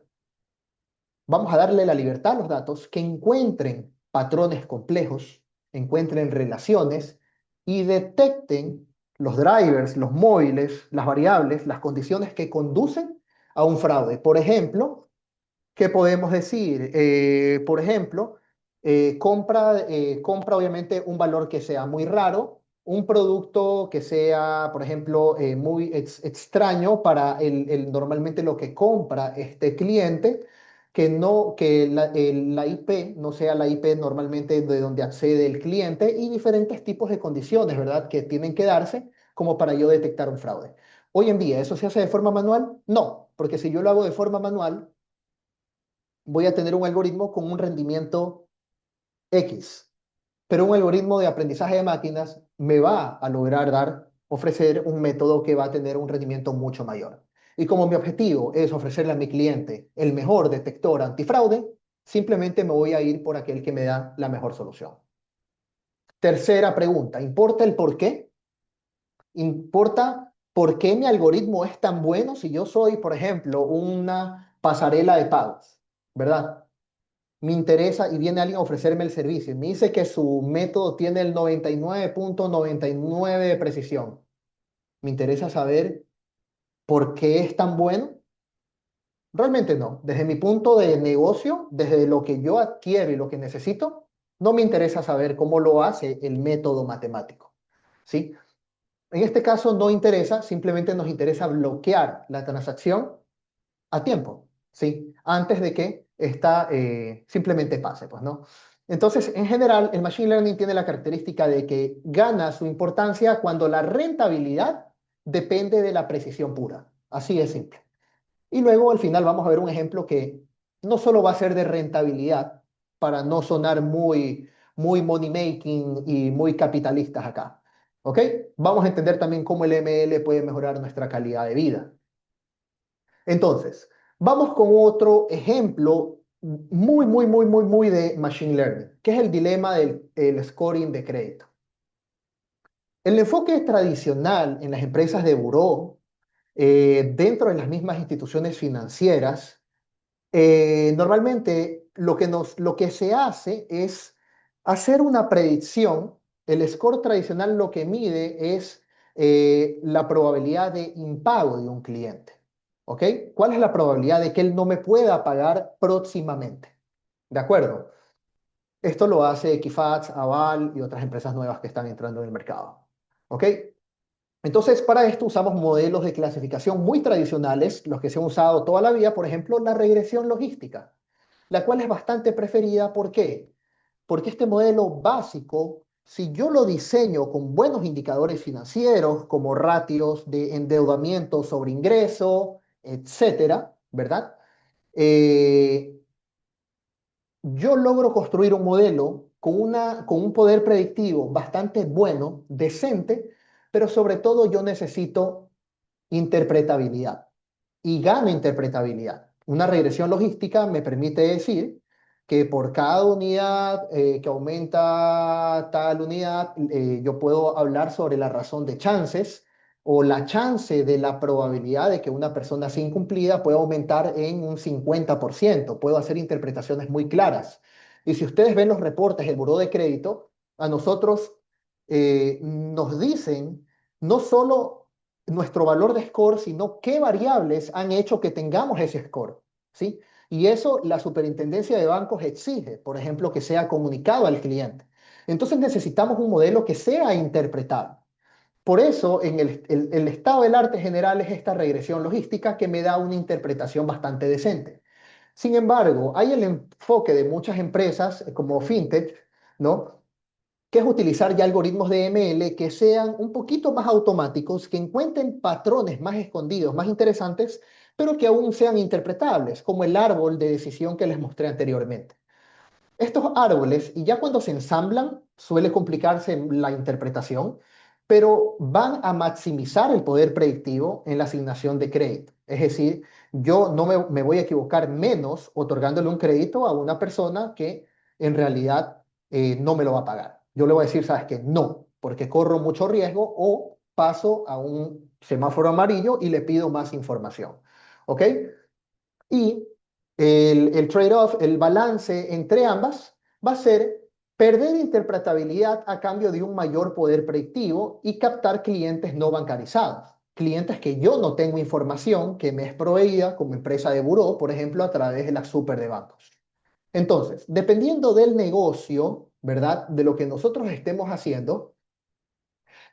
Vamos a darle la libertad a los datos que encuentren patrones complejos, encuentren relaciones y detecten los drivers, los móviles, las variables, las condiciones que conducen a un fraude. Por ejemplo, ¿qué podemos decir? Por ejemplo, compra obviamente un valor que sea muy raro, un producto que sea, por ejemplo, muy extraño para normalmente lo que compra este cliente, que no, que la IP no sea la IP normalmente de donde accede el cliente y diferentes tipos de condiciones, ¿verdad? Que tienen que darse como para yo detectar un fraude. Hoy en día, ¿eso se hace de forma manual? No, porque si yo lo hago de forma manual, voy a tener un algoritmo con un rendimiento X, pero un algoritmo de aprendizaje de máquinas me va a lograr ofrecer un método que va a tener un rendimiento mucho mayor. Y como mi objetivo es ofrecerle a mi cliente el mejor detector antifraude, simplemente me voy a ir por aquel que me da la mejor solución. Tercera pregunta, ¿importa el por qué? ¿Importa por qué mi algoritmo es tan bueno si yo soy, por ejemplo, una pasarela de pagos, ¿verdad? Me interesa y viene alguien a ofrecerme el servicio y me dice que su método tiene el 99.99 de precisión. Me interesa saber por qué es tan bueno. Realmente no. Desde mi punto de negocio, desde lo que yo adquiero y lo que necesito, no me interesa saber cómo lo hace el método matemático. ¿Sí? En este caso no interesa, simplemente nos interesa bloquear la transacción a tiempo, ¿sí? Antes de que esta simplemente pase, pues, ¿no? Entonces, en general, el Machine Learning tiene la característica de que gana su importancia cuando la rentabilidad depende de la precisión pura. Así de simple. Y luego, al final, vamos a ver un ejemplo que no solo va a ser de rentabilidad, para no sonar muy money making y muy capitalistas acá. ¿Ok? Vamos a entender también cómo el ML puede mejorar nuestra calidad de vida. Entonces, vamos con otro ejemplo muy de Machine Learning, que es el dilema del el scoring de crédito. El enfoque tradicional en las empresas de buró, dentro de las mismas instituciones financieras, normalmente lo que se hace es hacer una predicción. El score tradicional lo que mide es la probabilidad de impago de un cliente. ¿Ok? ¿Cuál es la probabilidad de que él no me pueda pagar próximamente? ¿De acuerdo? Esto lo hace Equifax, Aval y otras empresas nuevas que están entrando en el mercado. ¿Ok? Entonces, para esto usamos modelos de clasificación muy tradicionales, los que se han usado toda la vida, por ejemplo, la regresión logística, la cual es bastante preferida. ¿Por qué? Porque este modelo básico, si yo lo diseño con buenos indicadores financieros, como ratios de endeudamiento sobre ingreso, etcétera, ¿verdad? Eh, yo logro construir un modelo con un poder predictivo bastante bueno, decente, pero sobre todo yo necesito interpretabilidad y gano interpretabilidad. Una regresión logística me permite decir que por cada unidad que aumenta tal unidad, yo puedo hablar sobre la razón de chances o la chance de la probabilidad de que una persona sea incumplida puede aumentar en un 50%. Puedo hacer interpretaciones muy claras. Y si ustedes ven los reportes del Buró de Crédito, a nosotros nos dicen no solo nuestro valor de score, sino qué variables han hecho que tengamos ese score, ¿sí? Y eso la superintendencia de bancos exige, por ejemplo, que sea comunicado al cliente. Entonces necesitamos un modelo que sea interpretable. Por eso, en el estado del arte general es esta regresión logística que me da una interpretación bastante decente. Sin embargo, hay el enfoque de muchas empresas como FinTech, ¿no? Que es utilizar ya algoritmos de ML que sean un poquito más automáticos, que encuentren patrones más escondidos, más interesantes, pero que aún sean interpretables, como el árbol de decisión que les mostré anteriormente. Estos árboles, y ya cuando se ensamblan, suele complicarse la interpretación, pero van a maximizar el poder predictivo en la asignación de crédito. Es decir, yo no me voy a equivocar menos otorgándole un crédito a una persona que en realidad no me lo va a pagar. Yo le voy a decir, ¿sabes qué? No, porque corro mucho riesgo o paso a un semáforo amarillo y le pido más información. ¿Ok? Y el trade-off, el balance entre ambas, va a ser perder interpretabilidad a cambio de un mayor poder predictivo y captar clientes no bancarizados. Clientes que yo no tengo información que me es proveída como empresa de buró, por ejemplo, a través de la super de bancos. Entonces, dependiendo del negocio, ¿verdad? De lo que nosotros estemos haciendo,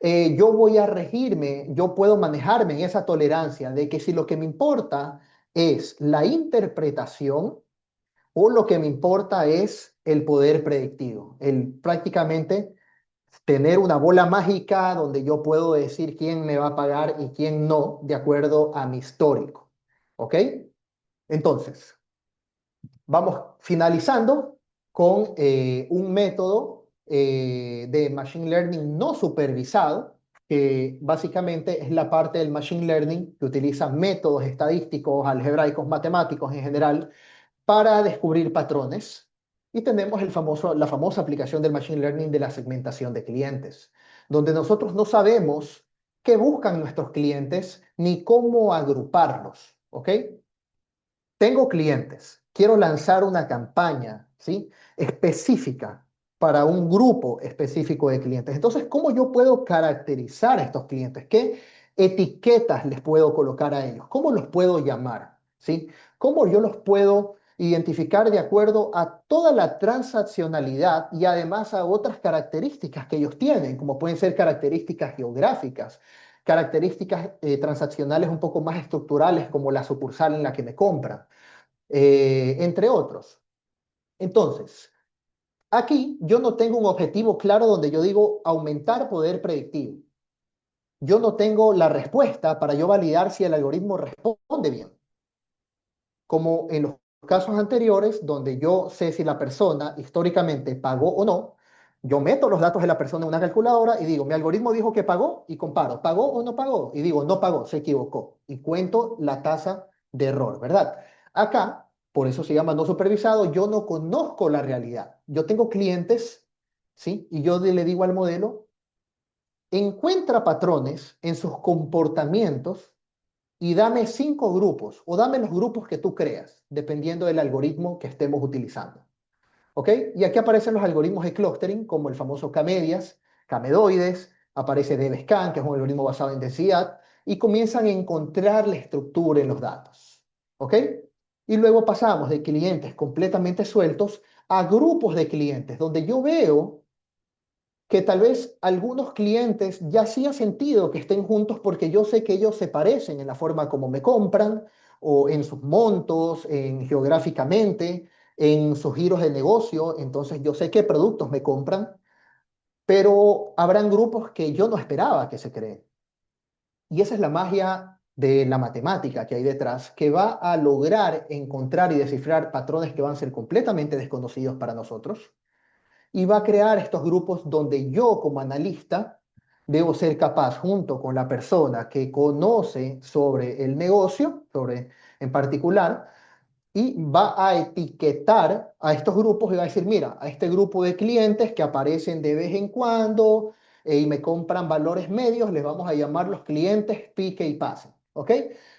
yo voy a regirme, yo puedo manejarme en esa tolerancia de que si lo que me importa es la interpretación o lo que me importa es el poder predictivo, el prácticamente tener una bola mágica donde yo puedo decir quién me va a pagar y quién no, de acuerdo a mi histórico. ¿Ok? Entonces, vamos finalizando con un método de Machine Learning no supervisado, que básicamente es la parte del Machine Learning que utiliza métodos estadísticos, algebraicos, matemáticos en general, para descubrir patrones. Y tenemos la famosa aplicación del Machine Learning de la segmentación de clientes, donde nosotros no sabemos qué buscan nuestros clientes ni cómo agruparlos. ¿Ok? Tengo clientes, quiero lanzar una campaña, ¿sí? Específica para un grupo específico de clientes. Entonces, ¿cómo yo puedo caracterizar a estos clientes? ¿Qué etiquetas les puedo colocar a ellos? ¿Cómo los puedo llamar? ¿Sí? ¿Cómo yo los puedo identificar de acuerdo a toda la transaccionalidad y además a otras características que ellos tienen, como pueden ser características geográficas, características transaccionales un poco más estructurales como la sucursal en la que me compran, entre otros? Entonces, aquí yo no tengo un objetivo claro donde yo digo aumentar poder predictivo. Yo no tengo la respuesta para yo validar si el algoritmo responde bien, como en los casos anteriores, donde yo sé si la persona históricamente pagó o no. Yo meto los datos de la persona en una calculadora y digo, mi algoritmo dijo que pagó y comparo, ¿pagó o no pagó? Y digo, no pagó, se equivocó. Y cuento la tasa de error, ¿verdad? Acá, por eso se llama no supervisado, yo no conozco la realidad. Yo tengo clientes, ¿sí? Y yo le digo al modelo, encuentra patrones en sus comportamientos y dame 5 grupos o dame los grupos que tú creas, dependiendo del algoritmo que estemos utilizando. ¿Ok? Y aquí aparecen los algoritmos de clustering, como el famoso K-medias, K-medoides, aparece DebScan, que es un algoritmo basado en densidad, y comienzan a encontrar la estructura en los datos. ¿Ok? Y luego pasamos de clientes completamente sueltos a grupos de clientes, donde yo veo que tal vez algunos clientes ya hacía sentido que estén juntos porque yo sé que ellos se parecen en la forma como me compran o en sus montos, en geográficamente, en sus giros de negocio, entonces yo sé qué productos me compran, pero habrán grupos que yo no esperaba que se creen. Y esa es la magia de la matemática que hay detrás, que va a lograr encontrar y descifrar patrones que van a ser completamente desconocidos para nosotros y va a crear estos grupos donde yo como analista debo ser capaz, junto con la persona que conoce sobre el negocio, sobre en particular, y va a etiquetar a estos grupos y va a decir, mira, a este grupo de clientes que aparecen de vez en cuando, y me compran valores medios, les vamos a llamar los clientes pique y pase. ¿Ok?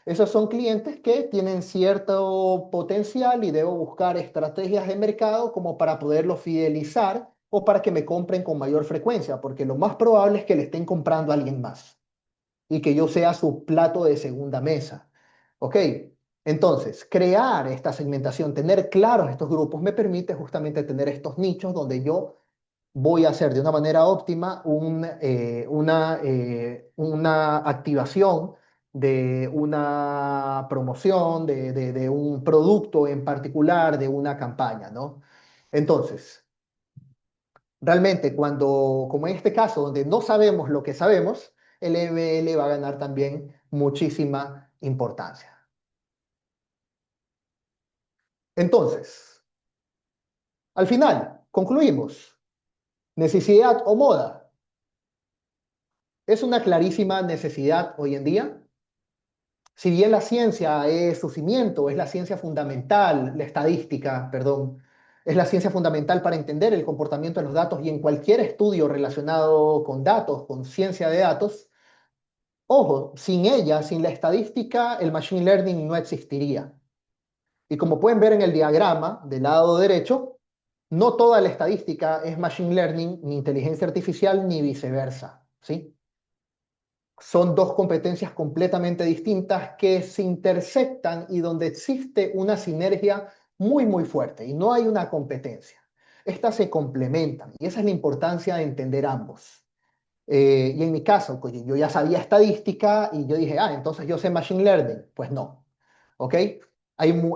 Esos son clientes que tienen cierto potencial y debo buscar estrategias de mercado como para poderlos fidelizar o para que me compren con mayor frecuencia, porque lo más probable es que le estén comprando a alguien más y que yo sea su plato de segunda mesa. ¿Ok? Entonces, crear esta segmentación, tener claros estos grupos, me permite justamente tener estos nichos donde yo voy a hacer de una manera óptima una activación de una promoción, de un producto en particular, de una campaña, ¿no? Entonces, realmente cuando, como en este caso, donde no sabemos lo que sabemos, el ML va a ganar también muchísima importancia. Entonces, al final, concluimos, necesidad o moda. Es una clarísima necesidad hoy en día. Si bien la ciencia es su cimiento, es la ciencia fundamental, la estadística, perdón, es la ciencia fundamental para entender el comportamiento de los datos y en cualquier estudio relacionado con datos, con ciencia de datos, ojo, sin ella, sin la estadística, el machine learning no existiría. Y como pueden ver en el diagrama del lado derecho, no toda la estadística es machine learning, ni inteligencia artificial, ni viceversa, ¿sí? Son dos competencias completamente distintas que se intersectan y donde existe una sinergia muy, muy fuerte y no hay una competencia. Estas se complementan y esa es la importancia de entender ambos. Y en mi caso, pues, yo ya sabía estadística y yo dije, entonces yo sé machine learning. Pues no, ¿ok?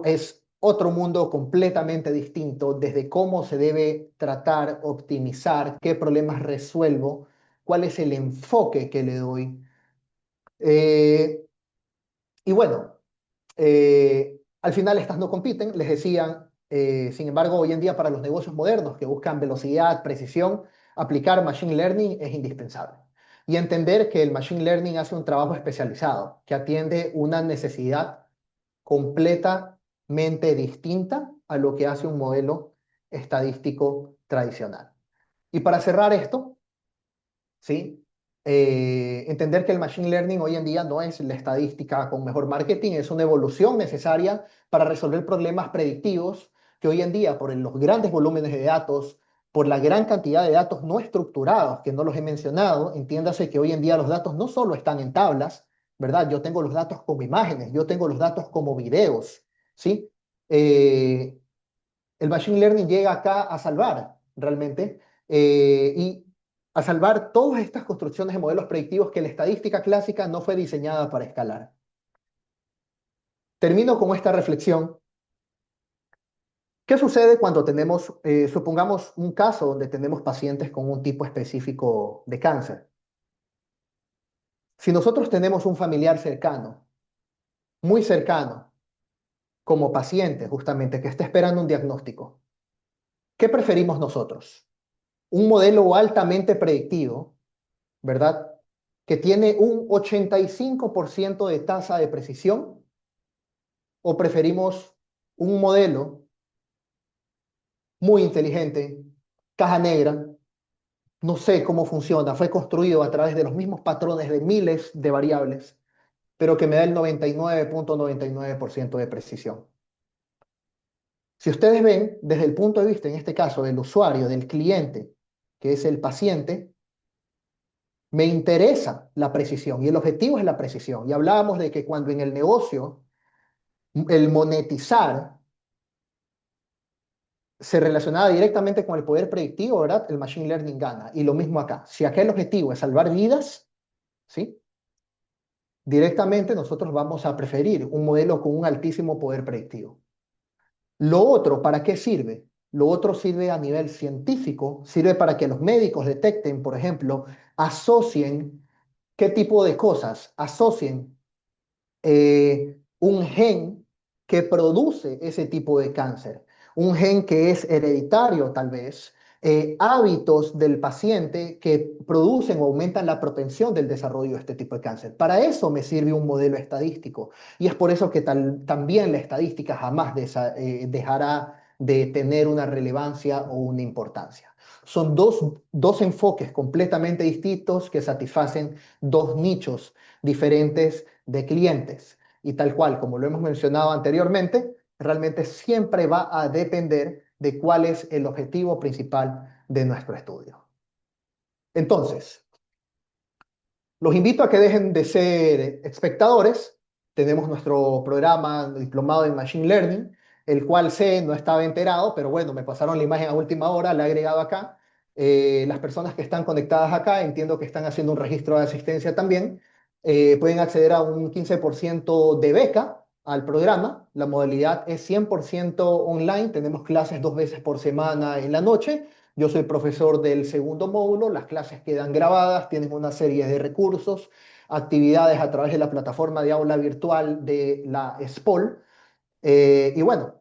Es otro mundo completamente distinto desde cómo se debe tratar, optimizar, qué problemas resuelvo, cuál es el enfoque que le doy. Eh, y bueno, al final estas no compiten, les decían, sin embargo, hoy en día para los negocios modernos que buscan velocidad, precisión, aplicar machine learning es indispensable. Y entender que el machine learning hace un trabajo especializado, que atiende una necesidad completamente distinta a lo que hace un modelo estadístico tradicional. Y para cerrar esto, ¿sí? Entender que el machine learning hoy en día no es la estadística con mejor marketing, es una evolución necesaria para resolver problemas predictivos que hoy en día, por los grandes volúmenes de datos, por la gran cantidad de datos no estructurados, que no los he mencionado, entiéndase que hoy en día los datos no solo están en tablas, ¿verdad? Yo tengo los datos como imágenes, yo tengo los datos como videos, ¿sí? Eh, el machine learning llega acá a salvar realmente y a salvar todas estas construcciones de modelos predictivos que la estadística clásica no fue diseñada para escalar. Termino con esta reflexión. ¿Qué sucede cuando tenemos, supongamos un caso donde tenemos pacientes con un tipo específico de cáncer? Si nosotros tenemos un familiar cercano, muy cercano, como paciente justamente, que está esperando un diagnóstico, ¿qué preferimos nosotros? Un modelo altamente predictivo, ¿verdad? Que tiene un 85% de tasa de precisión, o preferimos un modelo muy inteligente, caja negra, no sé cómo funciona, fue construido a través de los mismos patrones de miles de variables, pero que me da el 99.99% de precisión. Si ustedes ven, desde el punto de vista, en este caso, del usuario, del cliente, que es el paciente, me interesa la precisión y el objetivo es la precisión. Y hablábamos de que cuando en el negocio el monetizar se relacionaba directamente con el poder predictivo, ¿verdad? El machine learning gana. Y lo mismo acá. Si acá el objetivo es salvar vidas, ¿sí? Directamente nosotros vamos a preferir un modelo con un altísimo poder predictivo. Lo otro, ¿para qué sirve? Lo otro sirve a nivel científico, sirve para que los médicos detecten, por ejemplo, asocien qué tipo de cosas, asocien un gen que produce ese tipo de cáncer, un gen que es hereditario tal vez, hábitos del paciente que producen o aumentan la propensión del desarrollo de este tipo de cáncer. Para eso me sirve un modelo estadístico y es por eso que también la estadística jamás dejará de tener una relevancia o una importancia. Son dos enfoques completamente distintos que satisfacen dos nichos diferentes de clientes. Y tal cual, como lo hemos mencionado anteriormente, realmente siempre va a depender de cuál es el objetivo principal de nuestro estudio. Entonces, los invito a que dejen de ser espectadores. Tenemos nuestro programa diplomado en Machine Learning, el cual sé no estaba enterado, pero bueno, me pasaron la imagen a última hora, la he agregado acá. Las personas que están conectadas acá, entiendo que están haciendo un registro de asistencia también, pueden acceder a un 15% de beca al programa. La modalidad es 100% online, tenemos clases 2 veces por semana en la noche. Yo soy profesor del segundo módulo, las clases quedan grabadas, tienen una serie de recursos, actividades a través de la plataforma de aula virtual de la SPOL. Y bueno,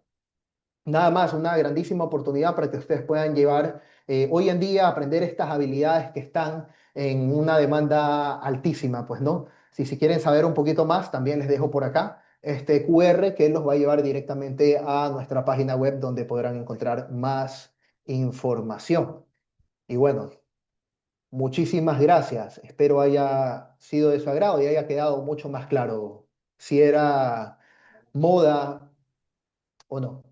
nada más, una grandísima oportunidad para que ustedes puedan llevar hoy en día, aprender estas habilidades que están en una demanda altísima, pues, ¿no? Si quieren saber un poquito más, también les dejo por acá este QR que los va a llevar directamente a nuestra página web donde podrán encontrar más información. Y bueno, muchísimas gracias. Espero haya sido de su agrado y haya quedado mucho más claro si era moda o no.